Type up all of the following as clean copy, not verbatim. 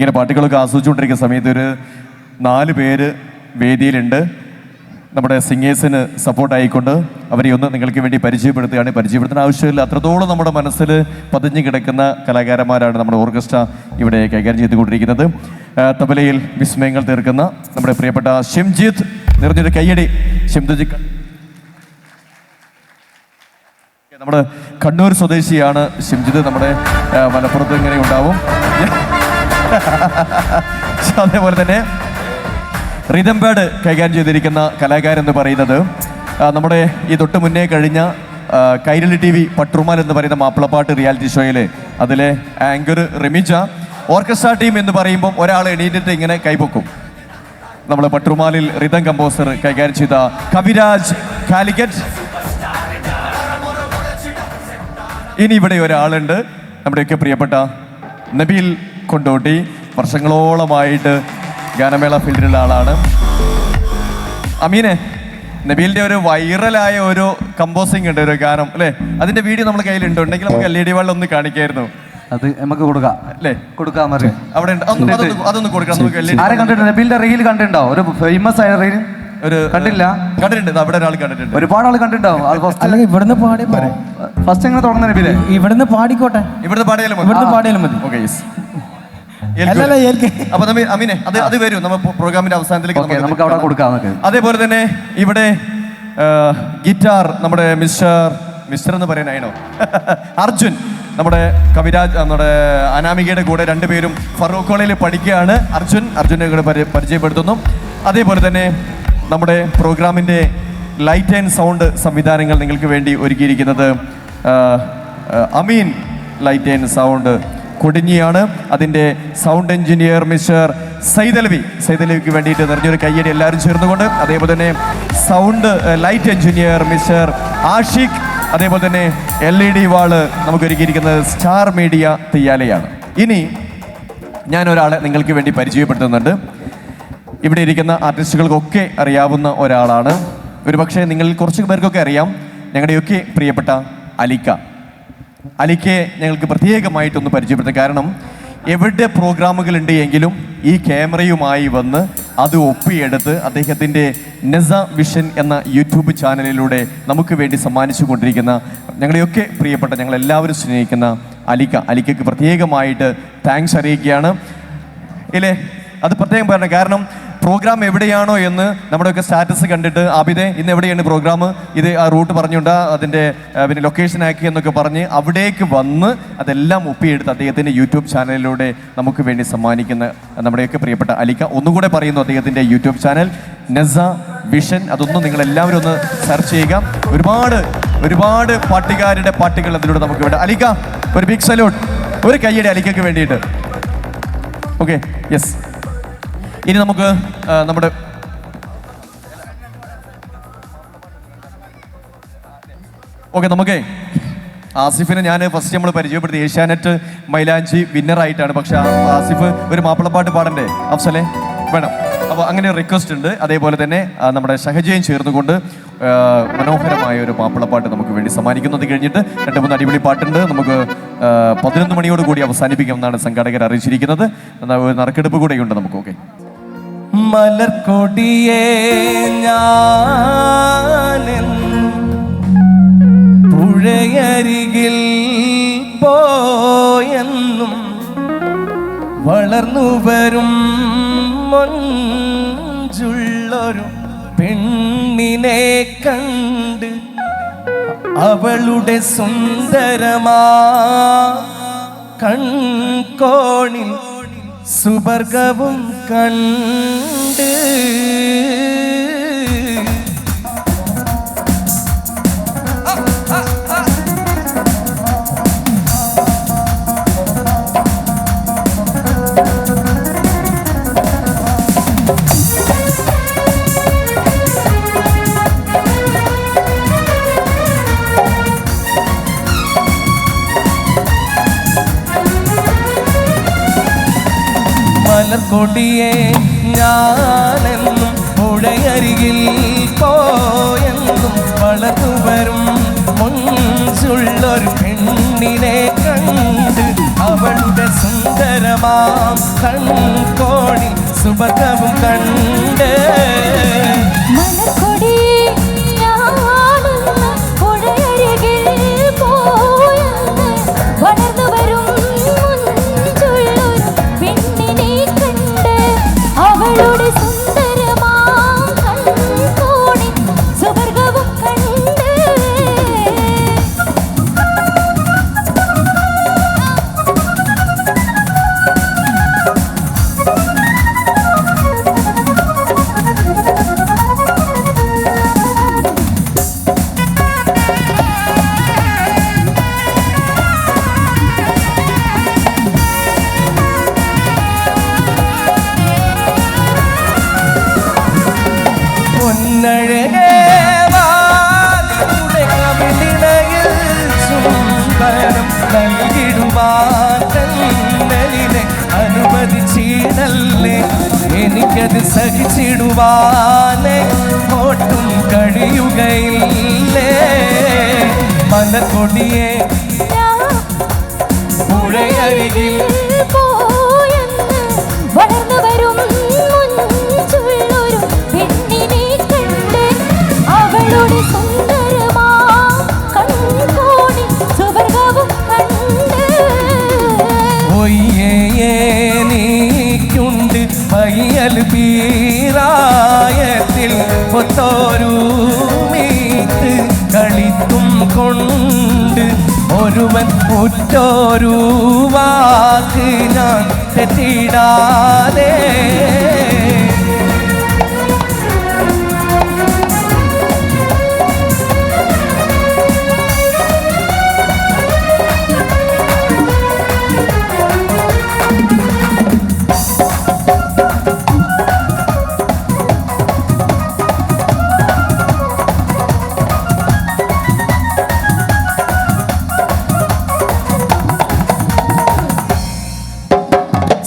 ഇങ്ങനെ പാട്ടുകളൊക്കെ ആസ്വദിച്ചുകൊണ്ടിരിക്കുന്ന സമയത്ത് ഒരു 4 പേര് വേദിയിലുണ്ട്. നമ്മുടെ സിംഗേഴ്സിന് സപ്പോർട്ടായിക്കൊണ്ട് അവരെ ഒന്ന് നിങ്ങൾക്ക് വേണ്ടി പരിചയപ്പെടുത്തുകയാണ്. പരിചയപ്പെടുത്തുന്ന ആവശ്യമില്ല, അത്രത്തോളം നമ്മുടെ മനസ്സിൽ പതിഞ്ഞു കിടക്കുന്ന കലാകാരന്മാരാണ് നമ്മുടെ ഓർക്കസ്ട്ര ഇവിടെ കൈകാര്യം ചെയ്തുകൊണ്ടിരിക്കുന്നത്. തബലയിൽ വിസ്മയങ്ങൾ തീർക്കുന്ന നമ്മുടെ പ്രിയപ്പെട്ട ഷിംജിത്ത്, നിറഞ്ഞൊരു കയ്യടി. ഷിംജിത്ത് നമ്മുടെ കണ്ണൂർ സ്വദേശിയാണ്. ഷിംജിത്ത് നമ്മുടെ മലപ്പുറത്ത് ഇങ്ങനെ ഉണ്ടാവും. അതേപോലെ തന്നെ റിതം പാഡ് കൈകാര്യം ചെയ്തിരിക്കുന്ന കലാകാരൻ എന്ന് പറയുന്നത് നമ്മുടെ ഈ തൊട്ട് മുന്നേ കഴിഞ്ഞ കൈരളി TV പട്ടുറുമാൽ എന്ന് പറയുന്ന മാപ്പിളപ്പാട്ട് റിയാലിറ്റി ഷോയിൽ അതിലെ ആങ്കർ റിമിജ. ഓർക്കസ്ട്ര ടീം എന്ന് പറയുമ്പം ഒരാൾ എണീറ്റിട്ട് ഇങ്ങനെ കൈപൊക്കും. നമ്മൾ പട്ടുറുമാലിൽ റിതം കമ്പോസർ കൈകാര്യം ചെയ്ത കവിരാജ് കാലിക്കറ്റ്. ഇനി ഇവിടെ ഒരാളുണ്ട്, നമ്മുടെയൊക്കെ പ്രിയപ്പെട്ട നബീൽ കൊണ്ടോട്ടി. വർഷങ്ങളോളമായിട്ട് ഗാനമേള ഫീൽഡിലുള്ള ആളാണ്. അമീനെ, നബീലിൻ്റെ ഒരു വൈറലായ ഒരു കമ്പോസിങ് ഉണ്ട്, ഒരു ഗാനം അല്ലേ? അതിന്റെ വീഡിയോ നമ്മുടെ കയ്യിലുണ്ട്. ഉണ്ടെങ്കിൽ നമുക്ക് LED വാളിൽ ഒന്ന് കാണിക്കായിരുന്നു. അത് നമുക്ക് കൊടുക്കാം അല്ലേ? കൊടുക്കാം. അവിടെ അതൊന്ന് കൊടുക്കാം നമുക്ക്. ആരെ കണ്ടിട്ടുണ്ട്? നബീലിന്റെ റീൽ കണ്ടിട്ടുണ്ടോ? ഒരു ഫേമസ് ആയ റീൽ ഒരു കണ്ടില്ല? കണ്ടിട്ടുണ്ട്, അവിടെ ഒരാൾ കണ്ടിട്ടുണ്ട്. ഒരുപാട് ആൾ കണ്ടിട്ടുണ്ടാവും. ഇവിടുന്ന് പാടി ഫസ്റ്റ് എങ്ങനെ തുടങ്ങുന്ന നബീലെ? ഇവിടുന്ന് പാടിക്കോട്ടെ. ഇവിടുന്ന് പാടിയാലും മതി. ഓക്കെ, അപ്പൊ അമീനെ അത് വരും നമ്മൾ പ്രോഗ്രാമിന്റെ അവസാനത്തിലേക്ക് നമുക്ക് അവിടെ കൊടുക്കാം. അതേപോലെ തന്നെ ഇവിടെ ഗിറ്റാർ നമ്മുടെ മിസ്റ്റർ എന്ന് പറയാനാണോ അർജുൻ, നമ്മുടെ കവിരാജ്, നമ്മുടെ അനാമികയുടെ കൂടെ 2 പേരും ഫറൂഖ് കോളേജിൽ പഠിക്കുകയാണ്. അർജുനെ കൂടെ പരിചയപ്പെടുത്തുന്നു. അതേപോലെ തന്നെ നമ്മുടെ പ്രോഗ്രാമിന്റെ ലൈറ്റ് ആൻഡ് സൗണ്ട് സംവിധാനങ്ങൾ നിങ്ങൾക്ക് വേണ്ടി ഒരുക്കിയിരിക്കുന്നത് അമീൻ ലൈറ്റ് ആൻഡ് സൗണ്ട് കൊടിഞ്ഞിയാണ്. അതിൻ്റെ സൗണ്ട് എഞ്ചിനീയർ മിസ്റ്റർ സൈദലവിക്ക് വേണ്ടിയിട്ട് നിറഞ്ഞൊരു കയ്യടി എല്ലാവരും ചേർന്നുകൊണ്ട്. അതേപോലെ തന്നെ sound light engineer mister Ashiq. അതേപോലെ തന്നെ LED വാള് നമുക്ക് ഒരുക്കിയിരിക്കുന്നത് സ്റ്റാർ മീഡിയ തെയ്യാലയാണ്. ഇനി ഞാൻ ഒരാളെ നിങ്ങൾക്ക് വേണ്ടി പരിചയപ്പെടുത്തുന്നുണ്ട്. ഇവിടെ ഇരിക്കുന്ന ആർട്ടിസ്റ്റുകൾക്കൊക്കെ അറിയാവുന്ന ഒരാളാണ്. ഒരുപക്ഷെ നിങ്ങളിൽ കുറച്ച് പേർക്കൊക്കെ അറിയാം. ഞങ്ങളുടെയൊക്കെ പ്രിയപ്പെട്ട അലിക്കയെ ഞങ്ങൾക്ക് പ്രത്യേകമായിട്ടൊന്ന് പരിചയപ്പെടുത്താം. കാരണം എവിടെ പ്രോഗ്രാമുകളുണ്ട് എങ്കിലും ഈ ക്യാമറയുമായി വന്ന് അത് ഒപ്പിയെടുത്ത് അദ്ദേഹത്തിൻ്റെ നെസ വിഷൻ എന്ന യൂട്യൂബ് ചാനലിലൂടെ നമുക്ക് വേണ്ടി സമ്മാനിച്ചു കൊണ്ടിരിക്കുന്ന ഞങ്ങളുടെയൊക്കെ പ്രിയപ്പെട്ട, ഞങ്ങളെല്ലാവരും സ്നേഹിക്കുന്ന അലിക്കയ്ക്ക് പ്രത്യേകമായിട്ട് താങ്ക്സ് അറിയിക്കുകയാണ്. ഇല്ലേ, അത് പ്രത്യേകം പറയണം. കാരണം പ്രോഗ്രാം എവിടെയാണോ എന്ന് നമ്മുടെയൊക്കെ സ്റ്റാറ്റസ് കണ്ടിട്ട് ആബിദെ ഇന്ന് എവിടെയാണ് പ്രോഗ്രാം, ഇത് ആ റൂട്ട് പറഞ്ഞുകൊണ്ട് അതിൻ്റെ പിന്നെ ലൊക്കേഷൻ ആക്കി എന്നൊക്കെ പറഞ്ഞ് അവിടേക്ക് വന്ന് അതെല്ലാം ഒപ്പിയെടുത്ത് അദ്ദേഹത്തിൻ്റെ യൂട്യൂബ് ചാനലിലൂടെ നമുക്ക് വേണ്ടി സമ്മാനിക്കുന്ന നമ്മുടെയൊക്കെ പ്രിയപ്പെട്ട അലിക്ക. ഒന്നുകൂടെ പറയുന്നു, അദ്ദേഹത്തിൻ്റെ യൂട്യൂബ് ചാനൽ നെസ വിഷൻ. അതൊന്നും നിങ്ങളെല്ലാവരും ഒന്ന് സെർച്ച് ചെയ്യുക. ഒരുപാട് പാട്ടുകാരുടെ പാട്ടുകൾ അതിലൂടെ നമുക്ക് വേണ്ട. അലിക്ക, ഒരു ബിഗ് സല്യൂട്ട്, ഒരു കയ്യടി അലിക്കയ്ക്ക് വേണ്ടിയിട്ട്. Okay, yes. ഇനി നമുക്ക് നമ്മുടെ നമുക്ക് ആസിഫിനെ ഞാൻ ഫസ്റ്റ് നമ്മൾ പരിചയപ്പെടുത്തി ഏഷ്യാനെറ്റ് മൈലാഞ്ചി വിന്നറായിട്ടാണ്. പക്ഷെ ആസിഫ് ഒരു മാപ്പിളപ്പാട്ട് പാടണ്ടേ അഫ്സലെ? വേണം. അപ്പോൾ അങ്ങനെ ഒരു റിക്വസ്റ്റ് ഉണ്ട്. അതേപോലെ തന്നെ നമ്മുടെ ഷഹജയും ചേർന്നുകൊണ്ട് മനോഹരമായ ഒരു മാപ്പിളപ്പാട്ട് നമുക്ക് വേണ്ടി സമ്മാനിക്കുന്നത് കഴിഞ്ഞിട്ട് 2-3 അടിപൊളി പാട്ടുണ്ട്. നമുക്ക് 11 മണിയോട് കൂടി അവസാനിപ്പിക്കുമെന്നാണ് സംഘാടകർ അറിയിച്ചിരിക്കുന്നത്. നറുക്കെടുപ്പ് കൂടെയുണ്ട് നമുക്ക്. ഓക്കെ. മലർക്കൊടിയേ ഞാനെൻ പുഴയരികിൽ പോയെന്നും വളർന്നു വരും മൊഞ്ചുള്ളൊരു പെണ്ണിനെ കണ്ട് അവളുടെ സുന്ദരമാ കൺകോണിൽ സുവർഗവും കണ്ട് മലർക്കൊടിയെ ഞാനെന്നും പുഴയരികിൽ പോയെന്നും വളർന്നു വരും മുഞ്ചുള്ളൊരു പെണ്ണിനെ കണ്ട് അവളുടെ സുന്ദരമാം കൺകോണിൽ സുബർഗവും കണ്ട് അനുവദിച്ചിടല്ലേ എനിക്കത് സഹിച്ചിടുവാനേ ഒട്ടും കഴിയുകയില്ലേ മലക്കൊടിയെ പുഴയരികിൽ നീക്കുണ്ട് പയ്യൽ പീറായത്തിൽ ഒത്തോരു മീത്ത് കളിത്തും കൊണ്ട് ഒരുവൻ ഒറ്റോരു വാക്ക് ഞാൻ തെറ്റിടാതെ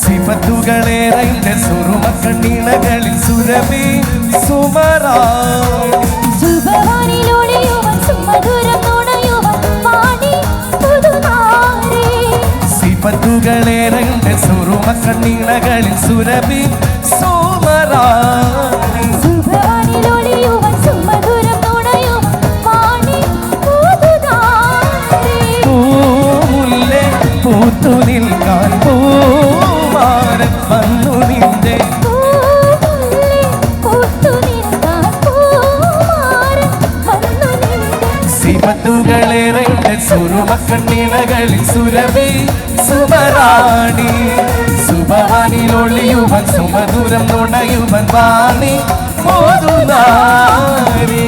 സിഫത്തുകളേറെ സുറുമക്കണ്ണീണകളിൽ സുരഭി സുമറാ സിഫത്തുകളേറെ സുറുമക്കണ്ണീണകളിൽ സുരഭി സുമറാ പൂമുല്ലേ പൂത്തു നിൽക്കാൻ വന്നു നിന്റെ സിമത്തുകളേറെ സുറുമക്കണ്ണീണകളിൽ സുരഭി സുമറാണി സുഭവാനിലൊളിയുവൻ സുമധുരം നുണയുവൻ വാണി മോതുനാരി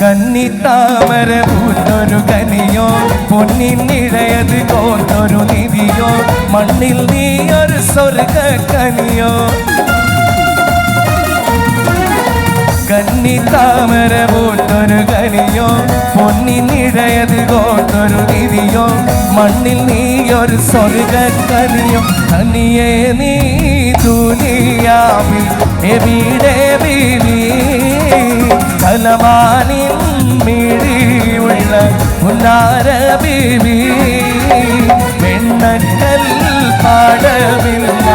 കന്നിത്താമര പൂത്തൊരു കനിയോ പൊന്നിനിഴയത് കോർത്തൊരു നിധിയോ മണ്ണിൽ നീ ഒരു സ്വർഗ കനിയോ കന്നിത്താമര പൂത്തൊരു കനിയോ പൊന്നിനിഴയത് കോർത്തൊരു നിധിയോ മണ്ണിൽ നീ ഒരു സ്വർഗ കനിയോ കനിയെ നീ ദുനിയാവിൽ എവിടെ ബീവി കലമാനിൻ മിഴിയുള്ള ഉന്നാര ബീവി വെണ്ണക്കൽ പാടമില്ല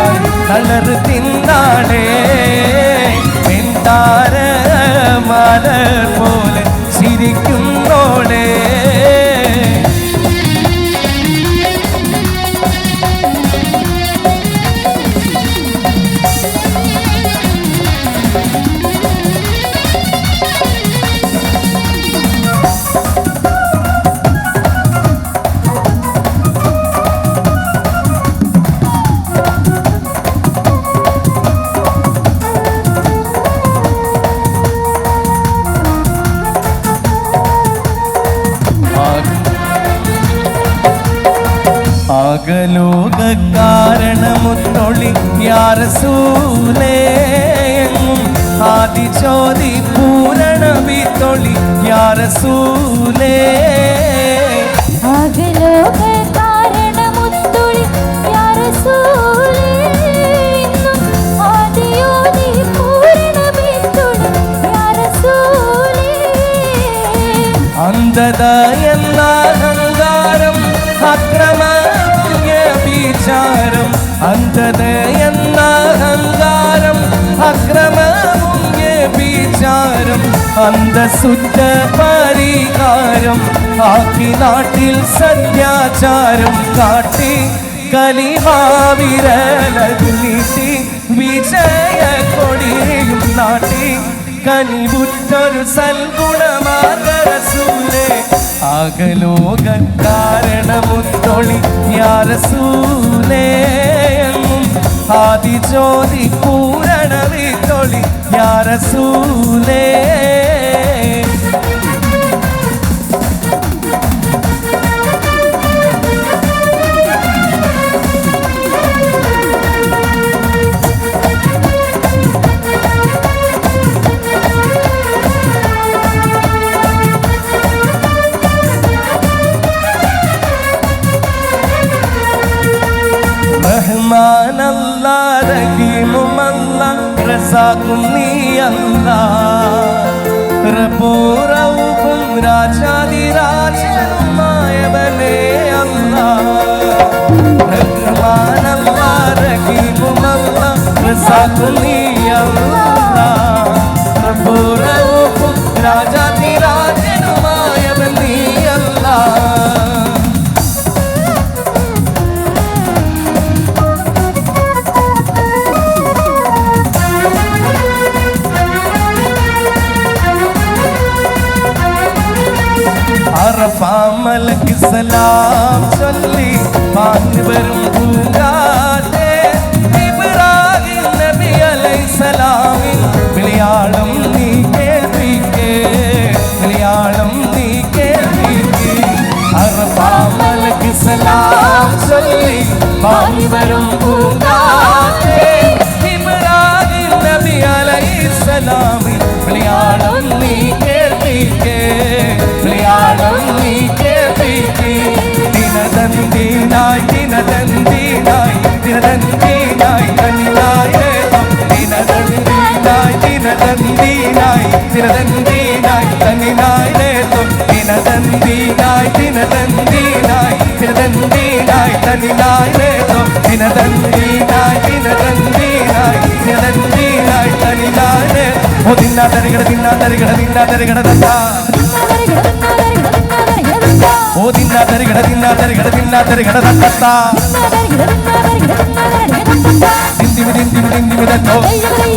കളർ തിന്നാടേ വെണ്ടാര മലർ പോലെ ചിരിക്കുന്നോടേ ആകലോക കാരണമുത്തൊളി യാ റസൂലേ ആദിജ്യോതി പൂരണ വിത്തൊളി യാ റസൂലേ അകലോക കാരണമുത്തൊളി യാ റസൂലേ ആദിയോനി പൂരണ വിത്തൊളി യാ റസൂലേ അന്ധത എന്ന അഹങ്കാരം അക്രമവും വ്യഭിചാരം അന്ധത എന്ന അഹങ്കാരം അക്രമവും വ്യഭിചാരം അന്ധശുദ്ധ പരിഹാരം ആക്കി നാട്ടിൽ സത്യാചാരം കാട്ടി കലിഹാവിരലതു നീട്ടി വിജയ കൊടിയും നാട്ടി കനിവുറ്റൊരു സൽഗുണമാർഗ റസൂലേ ആകലോക കാരണമുത്തൊളി യാ റസൂലേ ആദിജ്യോതി പൂരണ വിത്തൊളി യാ റസൂലേ റഹ്മാനല്ലാ റഹീമുമല്ലാ റസാഖും നീ അല്ലാ റബ്ബുറൗഫും രാജാധിരാജനുമായവനേ അല്ലാ റഹ്മാനല്ലാ റഹീമുമല്ലാ റസാഖും നീ അല്ലാ റബ്ബുറൗഫും രാജാധിരാജനുമായവൻ നീ അല്ലാ അറഫാമലക്ക് സലാം ചൊല്ലി പാഞ്ഞു വരും പൂങ്കാറ്റേ ഇബ്രാഹിം നബി അലൈഹിസ്സലാമിൻ വിളിയാളം നീ കേൾപ്പിക്കേ വിളിയാളം നീ കേൾപ്പിക്കേ അറഫാമലക്ക് സലാം ചൊല്ലി പാഞ്ഞു വരും പൂങ്കാറ്റേ ഇബ്രാഹിം നബി അലൈഹിസ്സലാമിൻ വിളിയാളം നീ കേൾപ്പിക്കേ വിളിയാളം നീ കേൾപ്പിക്കേ ദിനദന്തിനായി ദിനദന്തിനായി ദിനദന്തിനായി കനിനായി ദിനദന്തിനായി ദിനദന്തിനായി ദിനദന്തിനായി കനിനായി ദിനദന്തിനായി ദിനദന്തിനായി ദിനദന്തിനായി കനിനായി ദിനദന്തിനായി ദിനദന്തിനായി ദിനദന്തിനായി കനിനായി ഓ ദിന്നാ തരികട ദിന്നാ തരികട ദിന്നാ തരികട ദത്താ ഓ ദിന്നാ തരികട ദിന്നാ തരികട ദിന്നാ തരികട ദത്താ ദിന്ദിമി ദിന്ദിമി ദിന്ദിമി ദത്തോ ദിന്ദിമി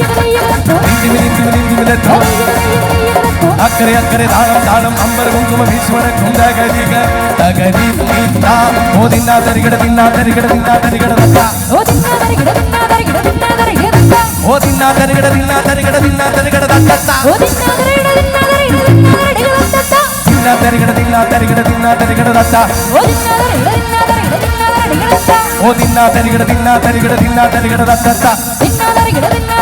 ദിന്ദിമി ദിന്ദിമി ദത്തോ അക്കരെ അക്കരെ താളം താളം അമ്പർ കുങ്കുമം ഈശ്വര കുന്തകരിക തകരി നീത്താ ഓ ദിന്നാ തരികട ദിന്നാ തരികട ദിന്നാ തരികട ദത്താ ഓ ദിന്നാ തരികിട ദിന്നാ തരികിട ദിന്നാ തരികിട ദിന്നാ ഓ ദിന്നാ തരികട ദിന്നാ തരികട ദിന്നാ തരികട ദത്താ ഓ ദിന്നാ തരികിട ദിന്നാ തരികിട ദിന്നാ തരികിട ദിന്നാ ദിന്നാ തരികട ദിന്നാ തരികട ദിന്നാ തരികട ദത്താ ഓ ദിന്നാ തരികിട ദിന്നാ തരികിട ദിന്നാ തരികിട ദിന്നാ ഓ ദിന്നാ തരികട ദിന്നാ തരികട ദത്താ ദിന്നാ തരികിട ദിന്നാ